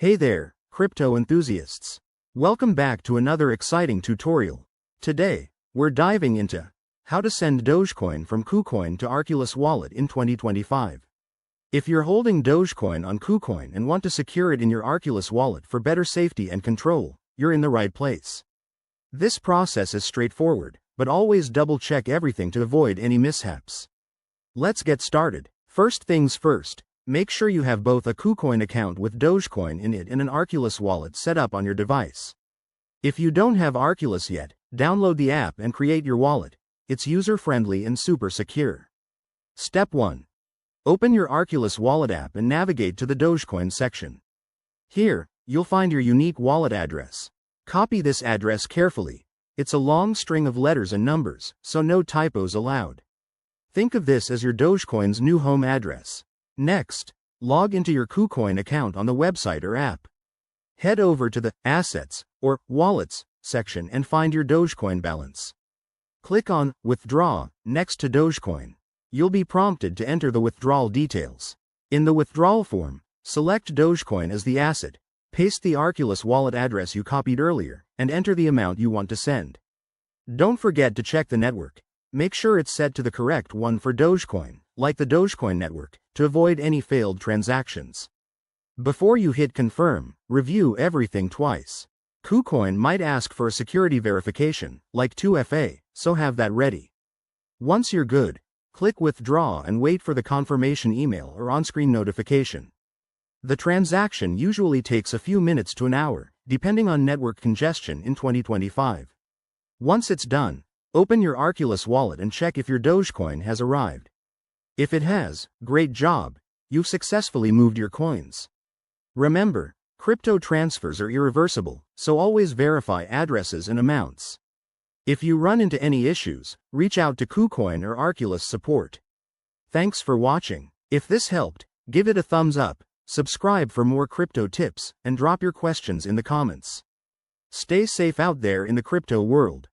Hey there, crypto enthusiasts. Welcome back to another exciting tutorial. Today, we're diving into how to send Dogecoin from Kucoin to Arculus Wallet in 2025. If you're holding Dogecoin on Kucoin and want to secure it in your Arculus Wallet for better safety and control, you're in the right place. This process is straightforward, but always double-check everything to avoid any mishaps. Let's get started. First things first. Make sure you have both a Kucoin account with Dogecoin in it and an Arculus wallet set up on your device. If you don't have Arculus yet, download the app and create your wallet. It's user-friendly and super secure. Step 1. Open your Arculus wallet app and navigate to the Dogecoin section. Here, you'll find your unique wallet address. Copy this address carefully. It's a long string of letters and numbers, so no typos allowed. Think of this as your Dogecoin's new home address. Next, log into your Kucoin account on the website or app. Head over to the Assets or Wallets section and find your Dogecoin balance. Click on Withdraw next to Dogecoin. You'll be prompted to enter the withdrawal details. In the withdrawal form, select Dogecoin as the asset, paste the Arculus wallet address you copied earlier, and enter the amount you want to send. Don't forget to check the network. Make sure it's set to the correct one for Dogecoin, like the Dogecoin network, to avoid any failed transactions. Before you hit confirm, review everything twice. Kucoin might ask for a security verification, like 2FA, so have that ready. Once you're good, click withdraw and wait for the confirmation email or on-screen notification. The transaction usually takes a few minutes to an hour, depending on network congestion in 2025. Once it's done, open your Arculus wallet and check if your Dogecoin has arrived. If it has, great job, you've successfully moved your coins. Remember, crypto transfers are irreversible, so always verify addresses and amounts. If you run into any issues, reach out to Kucoin or Arculus support. Thanks for watching. If this helped, give it a thumbs up, subscribe for more crypto tips, and drop your questions in the comments. Stay safe out there in the crypto world.